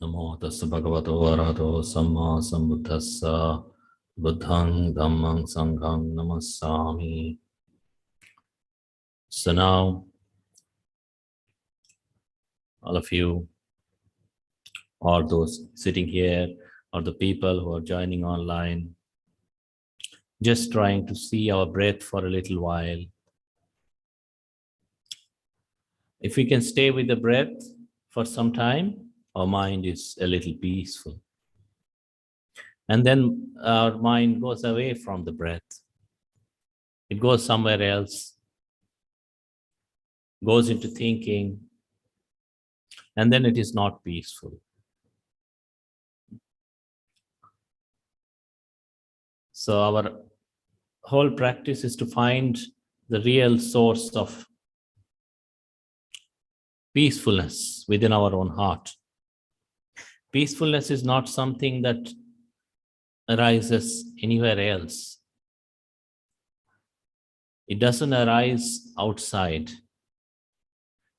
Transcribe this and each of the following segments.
Namo tassa bhagavato arahato samma sambuddhassa buddhang dhammang sanghang namassami. So now, all of you, or those sitting here, or the people who are joining online, just trying to see our breath for a little while. If we can stay with the breath for some time, our mind is a little peaceful. And then our mind goes away from the breath. It goes somewhere else, goes into thinking, and then it is not peaceful. So our whole practice is to find the real source of peacefulness within our own heart. Peacefulness is not something that arises anywhere else. It doesn't arise outside.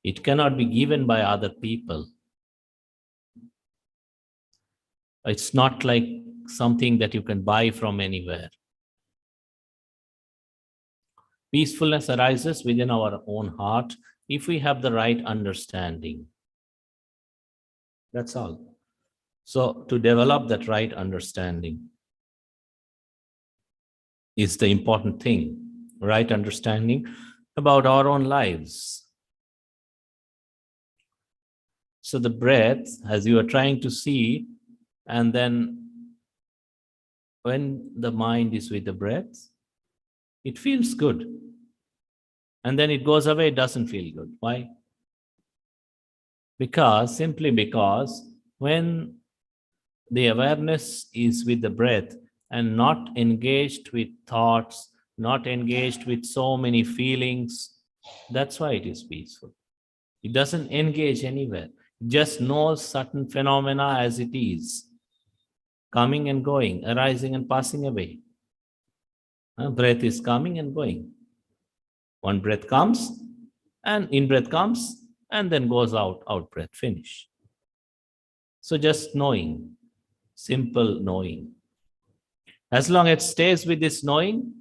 It cannot be given by other people. It's not like something that you can buy from anywhere. Peacefulness arises within our own heart if we have the right understanding. That's all. So to develop that right understanding is the important thing. Right understanding about our own lives. So the breath, as you are trying to see, and then when the mind is with the breath, it feels good. And then it goes away, it doesn't feel good. Why? Simply because when the awareness is with the breath and not engaged with thoughts, not engaged with so many feelings, that's why it is peaceful. It doesn't engage anywhere. It just knows certain phenomena as it is, coming and going, arising and passing away. Breath is coming and going. One breath comes, and in-breath comes, and then goes out, out-breath, finish. So just knowing, simple knowing. As long as it stays with this knowing,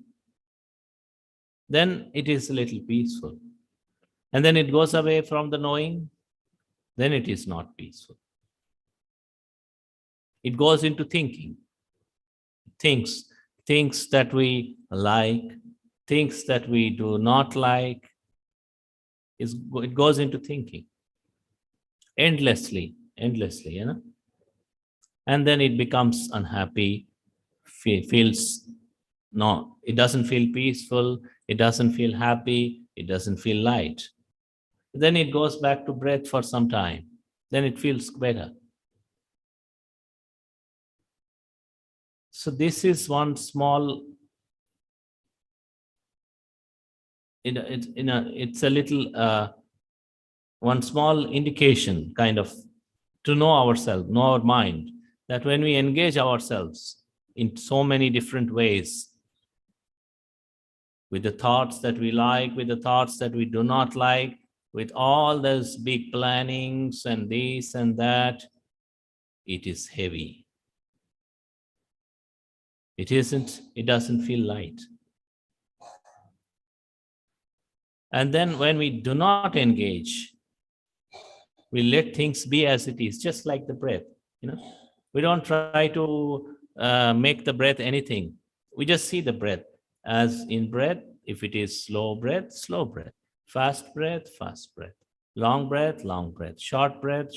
then it is a little peaceful. And then it goes away from the knowing, then it is not peaceful. It goes into thinking. Things that we like, things that we do not like, it goes into thinking. Endlessly, you know. And then it becomes unhappy, feels, no, it doesn't feel peaceful, it doesn't feel happy, it doesn't feel light. Then it goes back to breath for some time. Then it feels better. So this is one small, it's a little, one small indication, kind of, to know ourselves, know our mind, that when we engage ourselves in so many different ways, with the thoughts that we like, with the thoughts that we do not like, with all those big plannings and this and that, it is heavy. It doesn't feel light. And then when we do not engage, we let things be as it is, just like the breath. You know, we don't try to make the breath anything. We just see the breath as in breath. If it is slow breath, fast breath, long breath, short breath.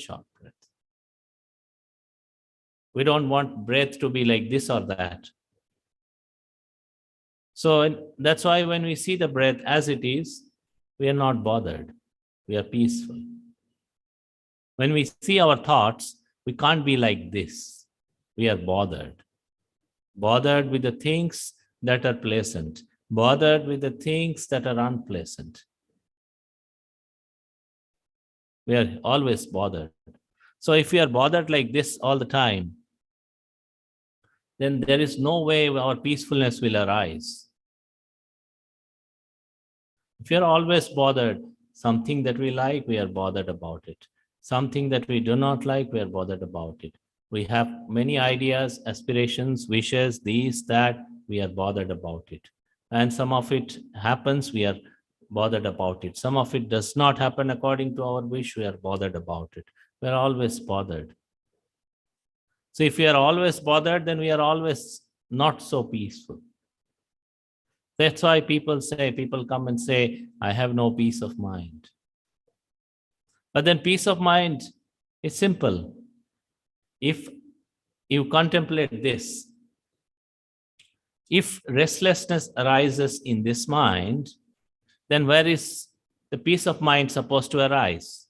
We don't want breath to be like this or that. So that's why when we see the breath as it is, we are not bothered. We are peaceful. When we see our thoughts, we can't be like this. We are bothered. Bothered with the things that are pleasant. Bothered with the things that are unpleasant. We are always bothered. So if we are bothered like this all the time, then there is no way our peacefulness will arise. If you are always bothered, something that we like, we are bothered about it. Something that we do not like, we are bothered about it. We have many ideas, aspirations, wishes, these, that, we are bothered about it. And some of it happens, we are bothered about it. Some of it does not happen according to our wish, we are bothered about it. We are always bothered. So if we are always bothered, then we are always not so peaceful. That's why people come and say, I have no peace of mind. But then peace of mind is simple. If you contemplate this, if restlessness arises in this mind, then where is the peace of mind supposed to arise?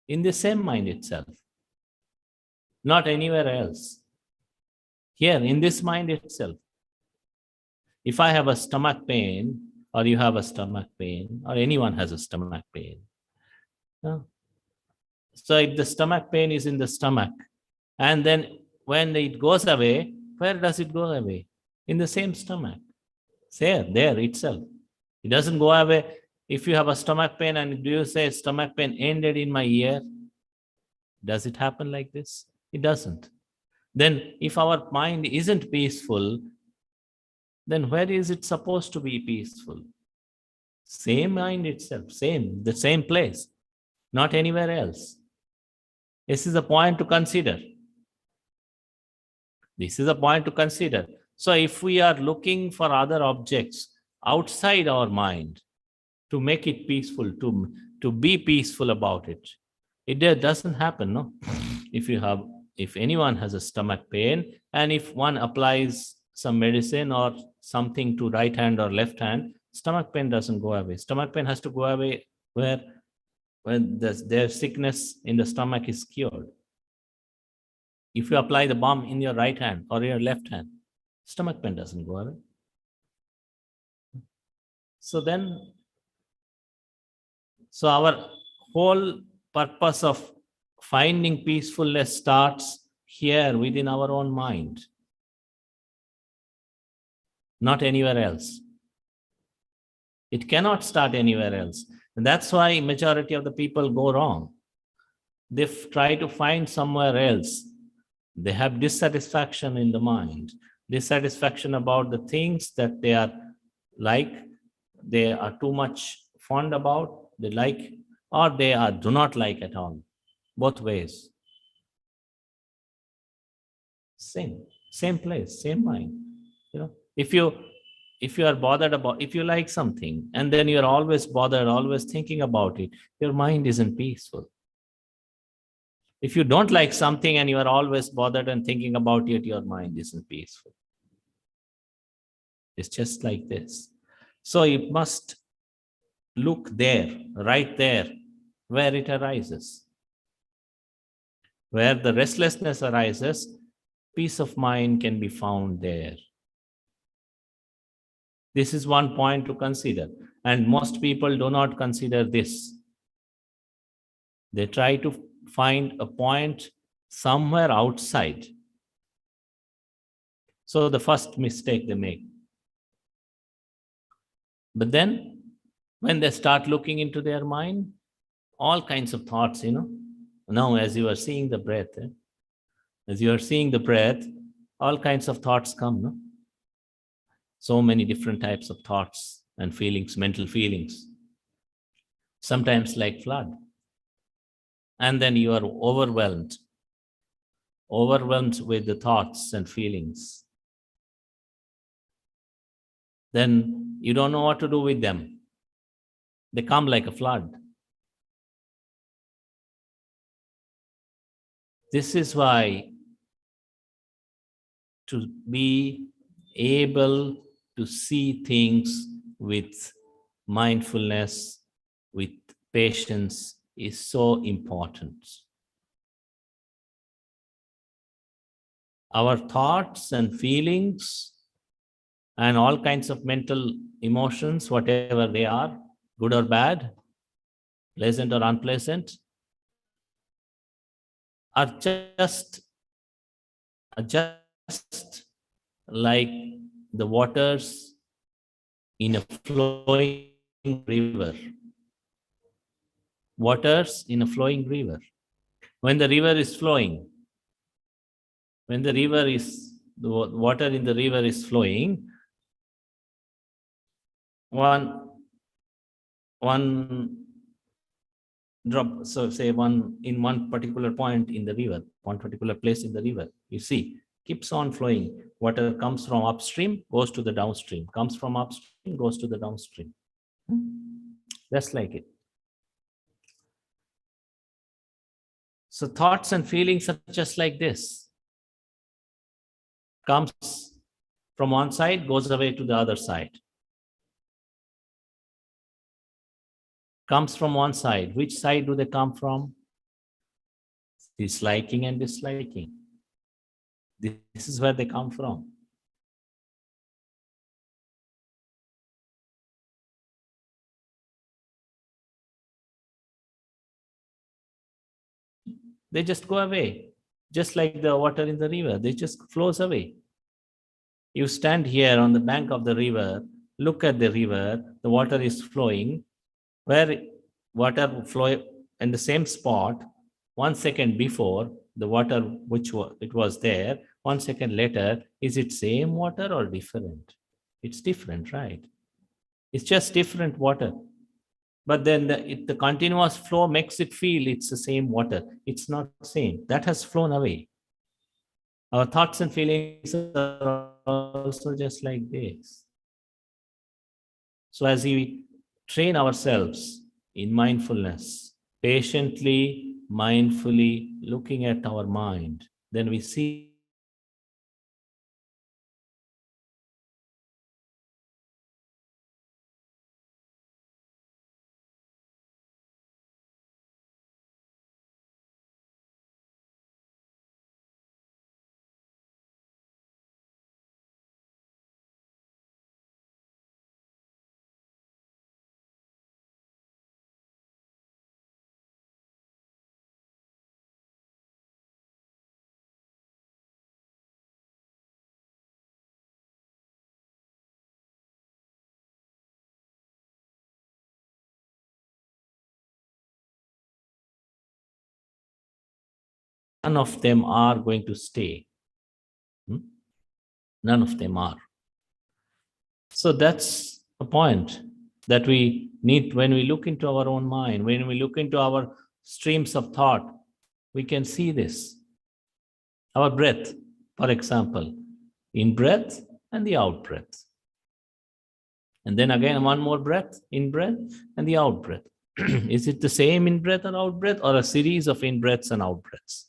In the same mind itself, not anywhere else. Here, in this mind itself. If I have a stomach pain, or you have a stomach pain, or anyone has a stomach pain, so if the stomach pain is in the stomach, and then when it goes away, where does it go away? In the same stomach. There itself. It doesn't go away. If you have a stomach pain and do you say stomach pain ended in my ear, does it happen like this? It doesn't. Then if our mind isn't peaceful, then where is it supposed to be peaceful? Same mind itself, the same place, not anywhere else. This is a point to consider. This is a point to consider. So if we are looking for other objects outside our mind to make it peaceful, to be peaceful about it, it doesn't happen, no? If anyone has a stomach pain, and if one applies some medicine or something to right hand or left hand, stomach pain doesn't go away. Stomach pain has to go away when their sickness in the stomach is cured. If you apply the balm in your right hand or your left hand, stomach pain doesn't go away. So our whole purpose of finding peacefulness starts here within our own mind, not anywhere else. It cannot start anywhere else. And that's why majority of the people go wrong. They try to find somewhere else. They have dissatisfaction in the mind, dissatisfaction about the things that they are like, they are too much fond about, they like, or they do not like at all. Both ways. Same place, same mind. If you are bothered about, if you like something and then you're always bothered, always thinking about it, your mind isn't peaceful. If you don't like something and you are always bothered and thinking about it, your mind isn't peaceful. It's just like this. So you must look there, right there, where it arises. Where the restlessness arises, peace of mind can be found there. This is one point to consider. And most people do not consider this. They try to find a point somewhere outside. So the first mistake they make. But then, when they start looking into their mind, all kinds of thoughts, Now, as you are seeing the breath, all kinds of thoughts come, no? So many different types of thoughts and feelings, mental feelings. Sometimes like flood. And then you are overwhelmed with the thoughts and feelings. Then you don't know what to do with them. They come like a flood. This is why to be able to see things with mindfulness, with patience is so important. Our thoughts and feelings and all kinds of mental emotions, whatever they are, good or bad, pleasant or unpleasant, are just like the waters in a flowing river. waters in a flowing river. When the river is flowing, when the water in the river is flowing, one drop, so say one particular point in the river, one particular place in the river, you see, keeps on flowing. Water comes from upstream, goes to the downstream, comes from upstream, goes to the downstream. Just like it. So thoughts and feelings are just like this. Comes from one side, goes away to the other side. Comes from one side. Which side do they come from? Disliking and disliking. This is where they come from. They just go away. Just like the water in the river, they just flows away. You stand here on the bank of the river, look at the river, the water is flowing. Where water flow in the same spot, 1 second before, the water it was there, 1 second later, is it same water or different? It's different, right? It's just different water. But then the continuous flow makes it feel it's the same water. It's not same. That has flown away. Our thoughts and feelings are also just like this. So as we train ourselves in mindfulness, patiently, mindfully looking at our mind, then we see none of them are going to stay. None of them are. So that's a point that we need when we look into our own mind, when we look into our streams of thought, we can see this. Our breath, for example, in breath and the out breath. And then again, one more breath, in breath and the out breath. Is it the same in breath and out breath, or a series of in breaths and out breaths?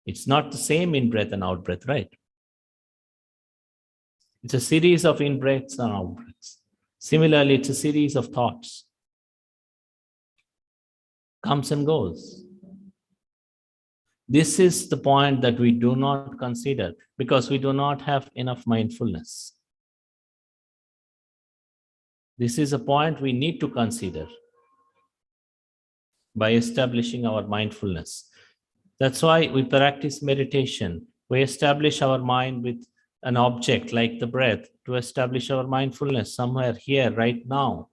It's not the same in breath and out breath, right? It's a series of in breaths and out breaths. Similarly, it's a series of thoughts. Comes and goes. This is the point that we do not consider because we do not have enough mindfulness. This is a point we need to consider by establishing our mindfulness. That's why we practice meditation. We establish our mind with an object like the breath to establish our mindfulness somewhere here, right now,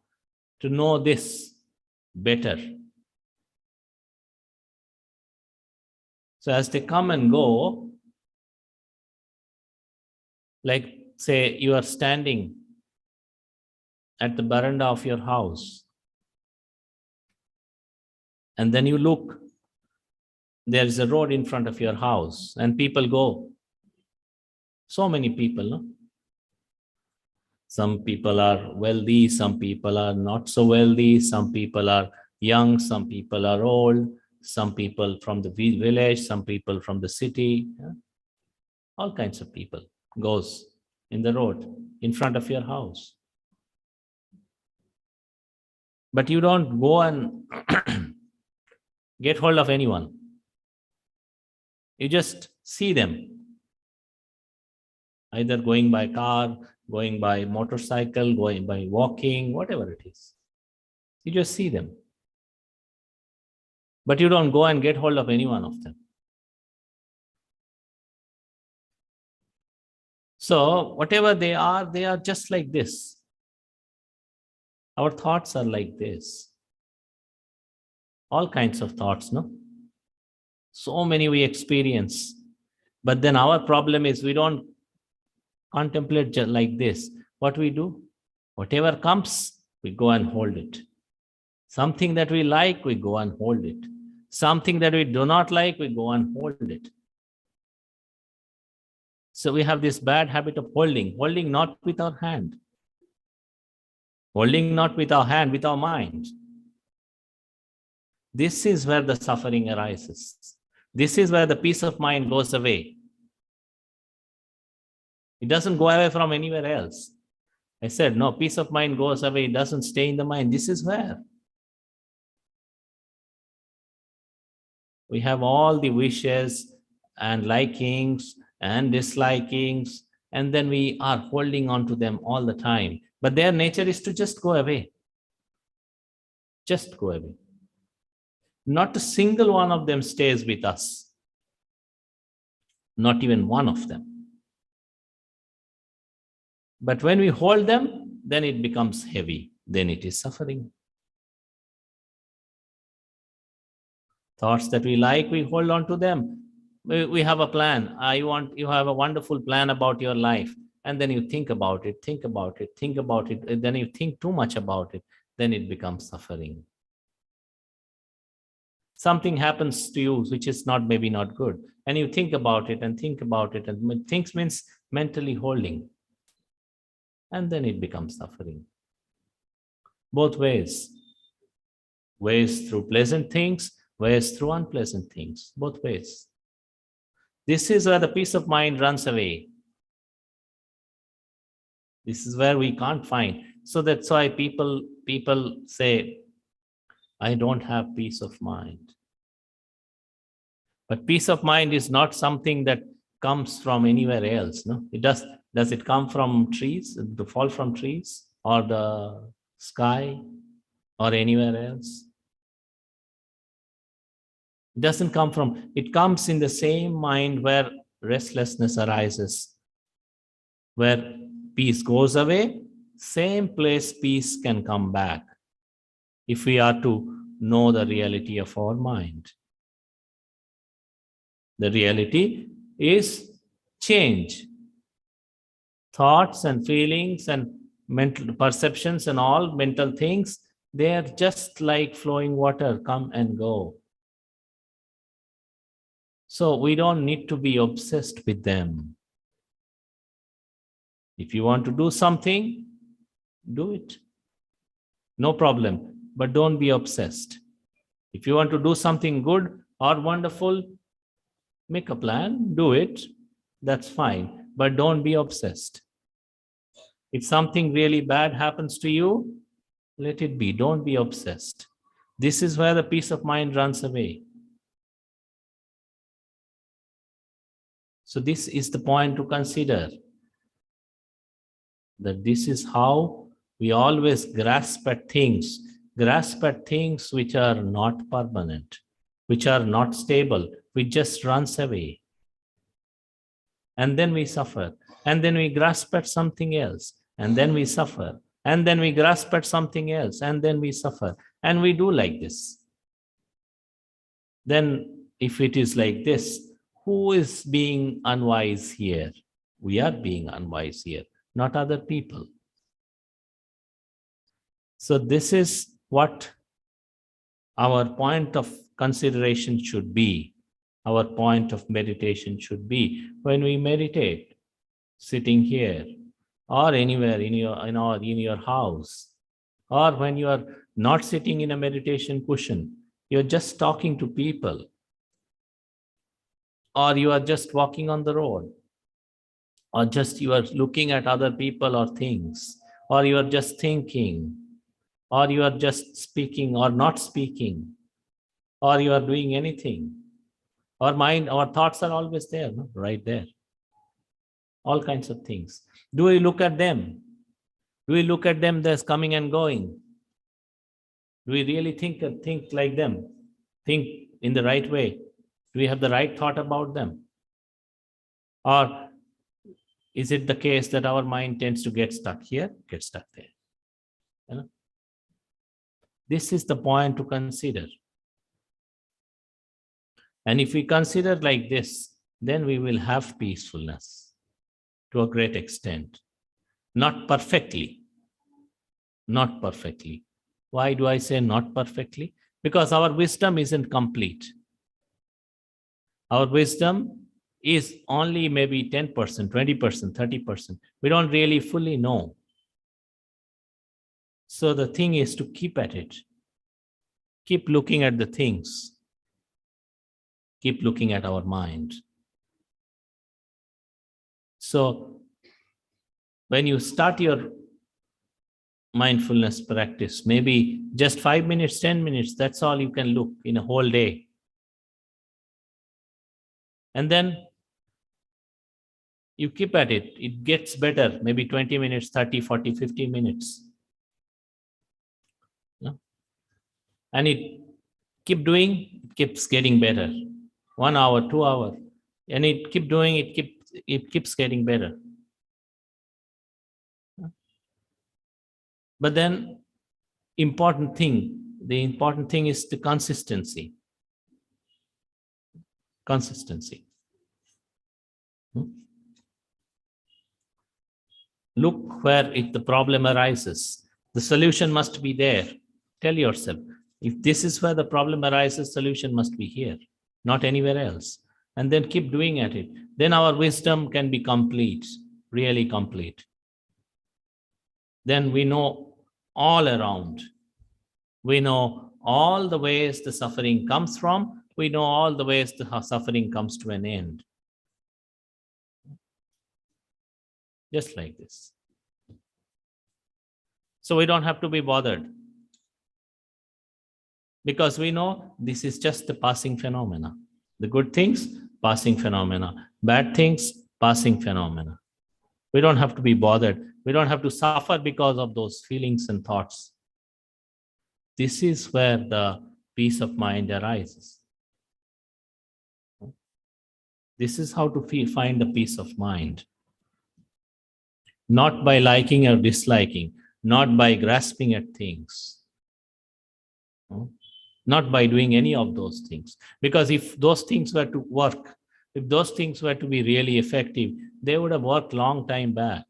to know this better. So as they come and go, like say you are standing at the veranda of your house, and then you look, there is a road in front of your house, and people go. So many people, no? Some people are wealthy, some people are not so wealthy, some people are young, some people are old, some people from the village, some people from the city. Yeah? All kinds of people goes in the road in front of your house. But you don't go and get hold of anyone. You just see them, either going by car, going by motorcycle, going by walking, whatever it is. You just see them. But you don't go and get hold of any one of them. So whatever they are just like this. Our thoughts are like this. All kinds of thoughts, no? So many we experience. But then our problem is we don't contemplate just like this. What we do? Whatever comes, we go and hold it. Something that we like, we go and hold it. Something that we do not like, we go and hold it. So we have this bad habit of holding not with our hand, holding not with our hand, with our mind. This is where the suffering arises. This is where the peace of mind goes away. It doesn't go away from anywhere else. I said, no, peace of mind goes away. It doesn't stay in the mind. This is where we have all the wishes and likings and dislikings, and then we are holding on to them all the time. But their nature is to just go away. Just go away. Not a single one of them stays with us. Not even one of them. But when we hold them, then it becomes heavy. Then it is suffering. Thoughts that we like, we hold on to them. We have a plan. You have a wonderful plan about your life. And then you think about it, think about it, think about it. And then you think too much about it. Then it becomes suffering. Something happens to you which is maybe not good. And you think about it and think about it. And things means mentally holding. And then it becomes suffering. Both ways. Ways through pleasant things, ways through unpleasant things. Both ways. This is where the peace of mind runs away. This is where we can't find. So that's why people say, I don't have peace of mind. But peace of mind is not something that comes from anywhere else. No, it does. Does it come from trees? To fall from trees or the sky or anywhere else? It doesn't come from. It comes in the same mind where restlessness arises, where peace goes away. Same place peace can come back if we are to know the reality of our mind. The reality is change. Thoughts and feelings and mental perceptions and all mental things, they are just like flowing water, come and go. So we don't need to be obsessed with them. If you want to do something, do it. No problem, but don't be obsessed. If you want to do something good or wonderful, make a plan, do it. That's fine, but don't be obsessed. If something really bad happens to you, let it be. Don't be obsessed. This is where the peace of mind runs away. So this is the point to consider. That this is how we always grasp at things which are not permanent, which are not stable, which just runs away. And then we suffer. And then we grasp at something else. And then we suffer. And then we grasp at something else. And then we suffer. And we do like this. Then if it is like this, who is being unwise here? We are being unwise here, not other people. So this is what our point of consideration should be. Our point of meditation should be when we meditate, sitting here or anywhere in your house, or when you are not sitting in a meditation cushion, you're just talking to people, or you are just walking on the road, or just you are looking at other people or things, or you are just thinking, or you are just speaking or not speaking, or you are doing anything. Our thoughts are always there, no? Right there. All kinds of things. Do we look at them? Do we look at them as coming and going? Do we really think like them? Think in the right way? Do we have the right thought about them? Or is it the case that our mind tends to get stuck here, get stuck there? You know? This is the point to consider. And if we consider like this, then we will have peacefulness to a great extent. Not perfectly. Not perfectly. Why do I say not perfectly? Because our wisdom isn't complete. Our wisdom is only maybe 10%, 20%, 30%. We don't really fully know. So the thing is to keep at it. Keep looking at the things. Keep looking at our mind. So when you start your mindfulness practice, maybe just 5 minutes, 10 minutes, that's all you can look in a whole day. And then you keep at it. It gets better, maybe 20 minutes, 30, 40, 50 minutes. And it keep doing, it keeps getting better. 1 hour, 2 hours. And it keep doing, it keeps getting better. But then the important thing is the consistency. Consistency. Look where if the problem arises. The solution must be there. Tell yourself, if this is where the problem arises, solution must be here, not anywhere else. And then keep doing at it. Then our wisdom can be complete, really complete. Then we know all around. We know all the ways the suffering comes from. We know all the ways the suffering comes to an end. Just like this. So we don't have to be bothered. Because we know this is just the passing phenomena. The good things, passing phenomena. Bad things, passing phenomena. We don't have to be bothered. We don't have to suffer because of those feelings and thoughts. This is where the peace of mind arises. This is how to find the peace of mind. Not by liking or disliking, not by grasping at things. Not by doing any of those things. Because if those things were to work, if those things were to be really effective, they would have worked long time back.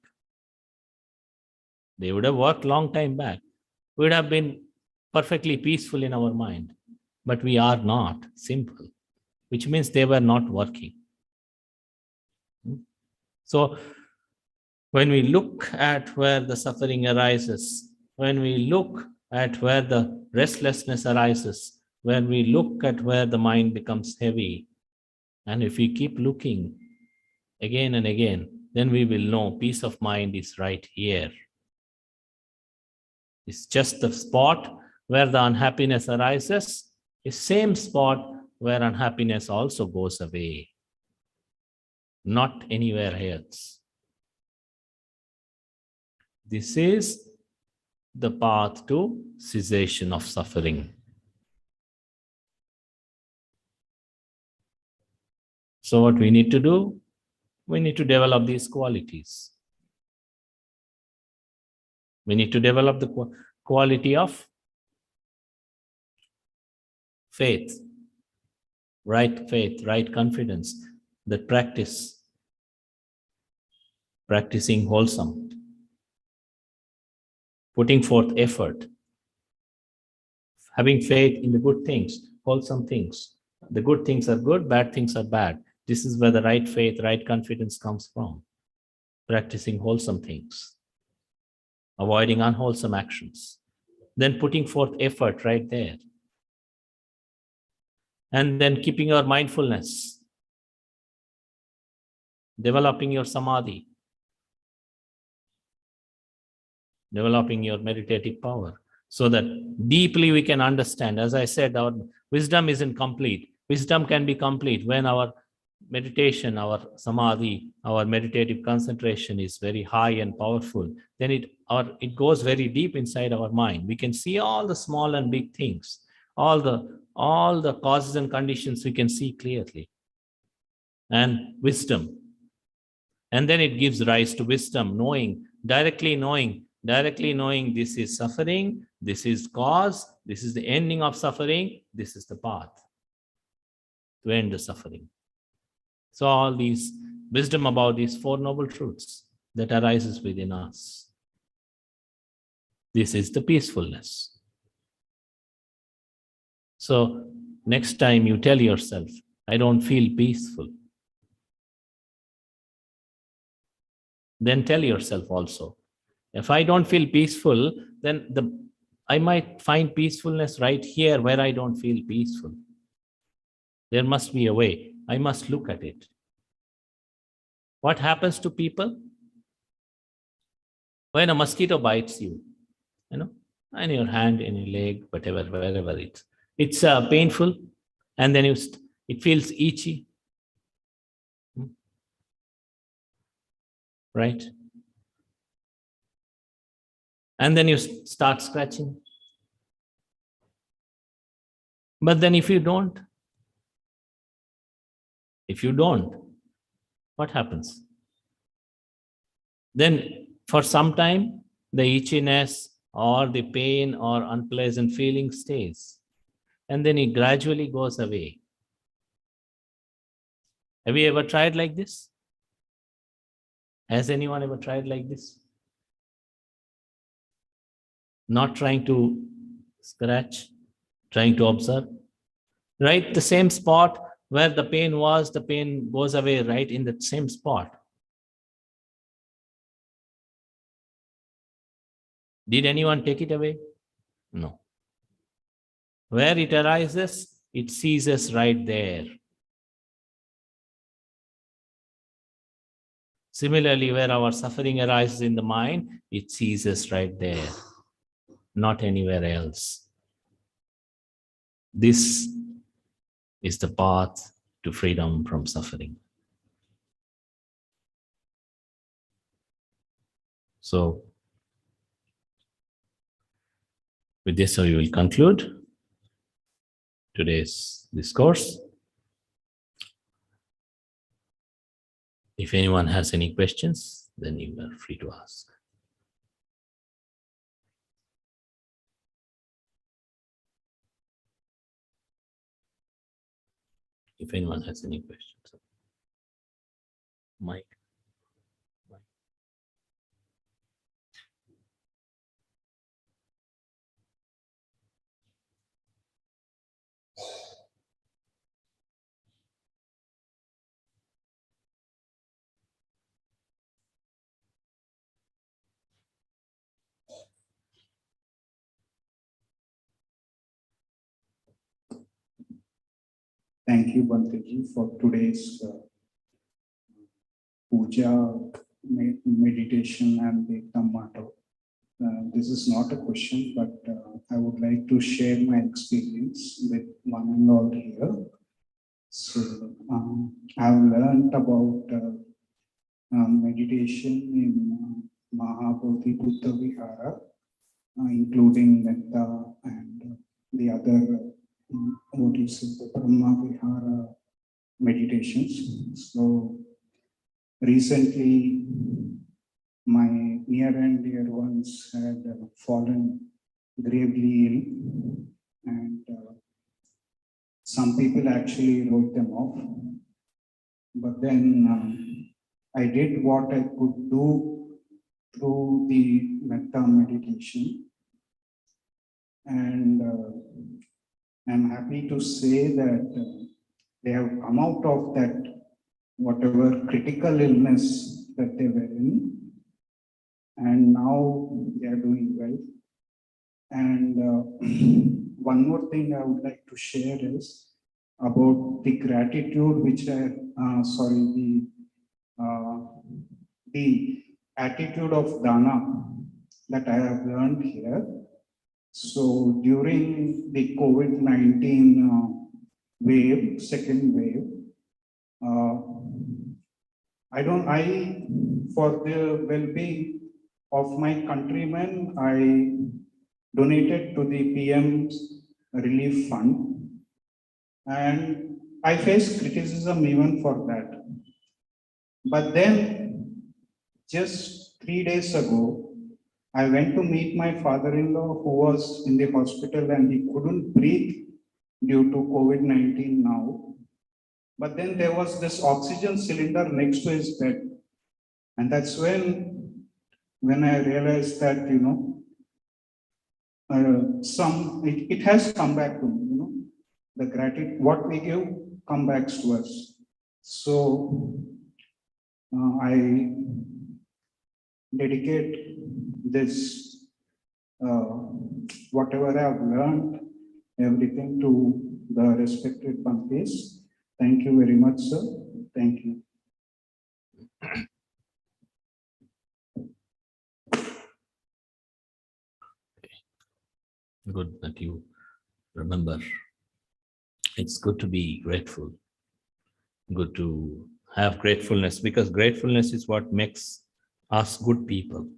They would have worked long time back. We would have been perfectly peaceful in our mind. But we are not, simple. Which means they were not working. So when we look at where the suffering arises, when we look at where the restlessness arises, when we look at where the mind becomes heavy, and if we keep looking again and again, then we will know peace of mind is right here. It's just the spot where the unhappiness arises, the same spot where unhappiness also goes away, not anywhere else. This is the path to cessation of suffering. So what we need to do? We need to develop these qualities. We need to develop the quality of faith, right confidence, that practicing wholesome, putting forth effort, having faith in the good things, wholesome things. The good things are good, bad things are bad. This is where the right faith, right confidence comes from. Practicing wholesome things, avoiding unwholesome actions, then putting forth effort right there. And then keeping your mindfulness, developing your samadhi, developing your meditative power, so that deeply we can understand. As I said, our wisdom isn't complete. Wisdom can be complete when our meditation, our samadhi, our meditative concentration is very high and powerful. Then it goes very deep inside our mind. We can see all the small and big things, all the causes and conditions we can see clearly. And wisdom. And then it gives rise to wisdom, directly knowing this is suffering, This is cause, this is the ending of suffering, this is the path to end the suffering. So all these wisdom about these Four Noble Truths that arises within us. This is the peacefulness. So next time you tell yourself, I don't feel peaceful, then tell yourself also, if I don't feel peaceful, then I might find peacefulness right here where I don't feel peaceful. There must be a way. I must look at it. What happens to people? When a mosquito bites you, in your hand, in your leg, whatever, wherever it's painful, and then it feels itchy, right? And then you start scratching. But then if you don't, what happens? Then for some time, the itchiness or the pain or unpleasant feeling stays. And then it gradually goes away. Have you ever tried like this? Has anyone ever tried like this? Not trying to scratch, trying to observe. Right? The same spot where the pain was, the pain goes away right in the same spot. Did anyone take it away? No. Where it arises, it ceases right there. Similarly, where our suffering arises in the mind, it ceases right there, not anywhere else. This is the path to freedom from suffering. So, with this, we will conclude today's discourse. If anyone has any questions, then you are free to ask. If anyone has any questions. Mike. Thank you, Banteji, for today's puja, meditation, and the Dhamma talk. This is not a question, but I would like to share my experience with one and all here. So, I've learned about meditation in Mahabodhi Buddha Vihara, including Metta and the other, the Brahma Vihara meditations. So, recently, my near and dear ones had fallen gravely ill, and some people actually wrote them off. But then I did what I could do through the metta meditation, and I'm happy to say that they have come out of that whatever critical illness that they were in, and now they are doing well. And one more thing I would like to share is about the gratitude which the attitude of dana that I have learned here. So during the COVID-19 wave, second wave, for the well-being of my countrymen, I donated to the PM's relief fund, and I faced criticism even for that. But then, just 3 days ago, I went to meet my father-in-law who was in the hospital and he couldn't breathe due to COVID-19 now. But then there was this oxygen cylinder next to his bed. And that's when I realized that, it has come back to me, the gratitude, what we give come back to us. So I dedicate this, whatever I've learned, everything to the respected Panthis. Thank you very much, sir. Thank you. Good that you remember. It's good to be grateful. Good to have gratefulness, because gratefulness is what makes us good people.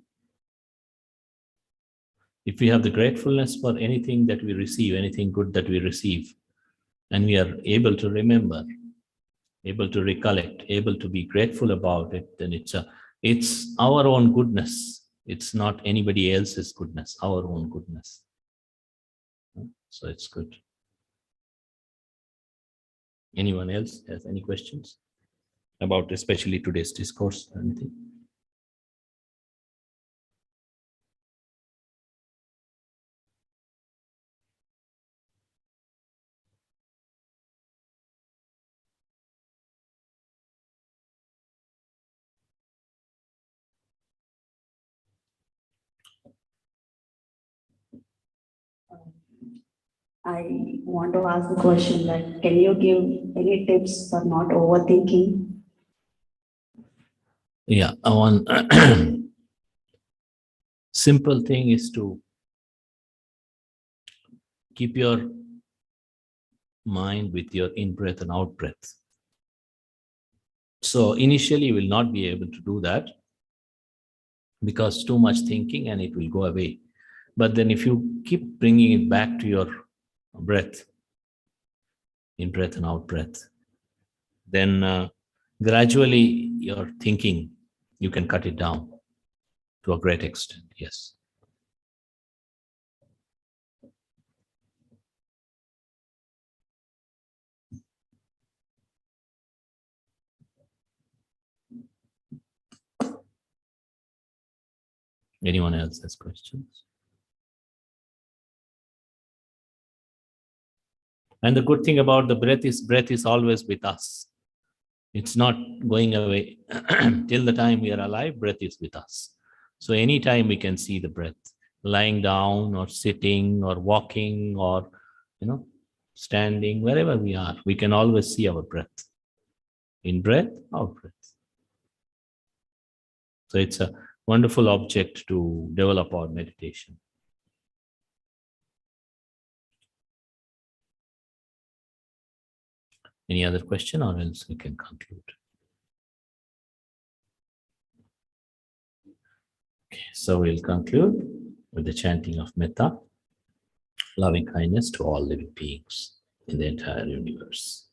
If we have the gratefulness for anything that we receive, anything good that we receive, and we are able to remember, able to recollect, able to be grateful about it, then it's our own goodness. It's not anybody else's goodness, our own goodness. So it's good. Anyone else has any questions about especially today's discourse or anything? I want to ask the question like, can you give any tips for not overthinking? Yeah, one simple thing is to keep your mind with your in-breath and out-breath. So initially you will not be able to do that because too much thinking and it will go away. But then if you keep bringing it back to your breath, in-breath and out-breath, then gradually your thinking, you can cut it down to a great extent, yes. Anyone else has questions? And the good thing about the breath is always with us. It's not going away. Till the time we are alive, breath is with us. So anytime we can see the breath, lying down or sitting or walking or, standing, wherever we are, we can always see our breath. In breath, out breath. So it's a wonderful object to develop our meditation. Any other question, or else we can conclude? Okay, so we'll conclude with the chanting of metta, loving kindness to all living beings in the entire universe.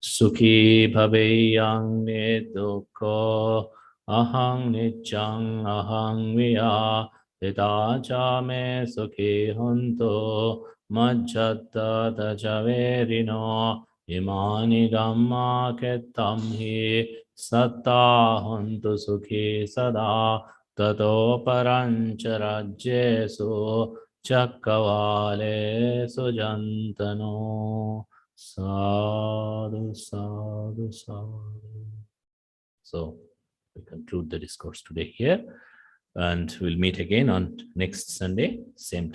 Sukhi bhaveyang nidukho ahang nichang ahang viya teta me sukhi honto majjata tajaverino imani dhamma kettam hi satta hontu sukhi sada tato parancha rajyesu chakkavale sujantano. Sadhu, sadhu, sadhu. So we conclude the discourse today here, and we'll meet again on next Sunday, same time.